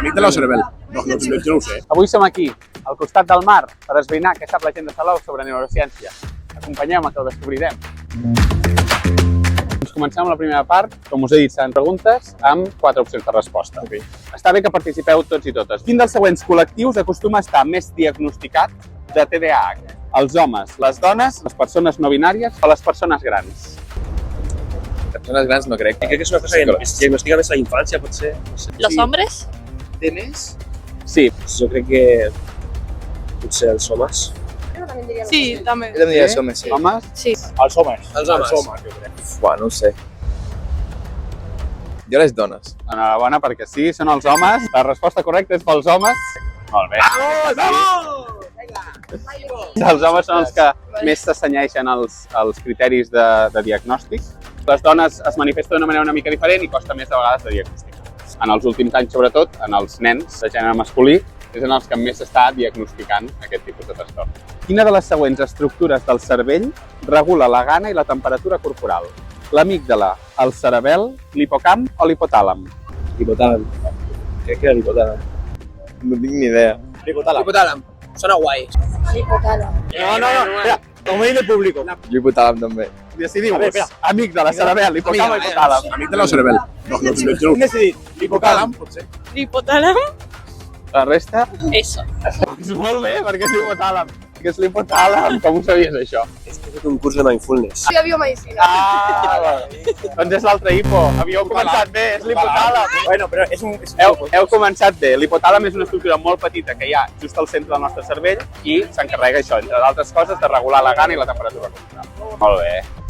Amic de la Cerebel. No, jo no ho sé. Avui som aquí, al costat del mar, per esbrinar què sap la gent de Salou sobre neurociència. Acompanyeu-me que ho descobrirem. Doncs comencem amb la primera part. Com us he dit, seran preguntes amb 4 opcions de resposta. Okay. Està bé que participeu tots i totes. Quin dels següents col·lectius acostuma a estar més diagnosticat de TDAH? Els homes, les dones, les persones no binàries o les persones grans? Persones grans no crec. Crec que és una cosa que es diagnostica més a la infància, potser. No sé. ¿Los hombres? Tenes? Sí. Jo crec que potser els homes. Sí, también. Jo diria els homes, sí. Homes? Sí. Els homes. Els homes, jo crec. Buah, no ho sé. Jo les dones. Enhorabona, perquè sí, són els homes. La resposta correcta és pels homes. Molt bé. Vamos! Els homes són els que més s'assenyeixen als criteris de diagnòstic. Les dones es manifesten d'una manera una mica diferent i costa més de vegades de diagnosticar. En els últims anys, sobretot, en els nens de gènere masculí, és en els que més s'està diagnosticant aquest tipus de trastorn. Quina de les següents estructures del cervell regula la gana i la temperatura corporal? L'amígdala, el cerebel, l'hipocamp o l'hipotàlam? L'hipotàlam. Crec que era l'hipotàlam. No tinc ni idea. Hipotàlam. Sona guai. No, espera. Com el público. Jo hipotàlam també. Decidiu-vos. Amígdala, cerebel, hipocamp o hipotàlam? Amic de la Cerebel. No, jo no ho sé. decidit. Hipotàlam, potser. ¿Hipotálamo? La resta? Eso. És molt bé, perquè és l'hipotàlam. Que és l'hipotàlam. Com ho sabies, això? És que he fet un curs de mindfulness. Yo biomedicina. Doncs és l'altre hipo. Havíeu començat bé, és l'hipotàlam. Bueno, però és un... Heu començat bé. L'hipotàlam és una estructura molt petita que hi ha just al centre del nostre cervell i s'encarrega això, entre d'altres coses, de regular la gana i la temperatura corporal. Molt bé.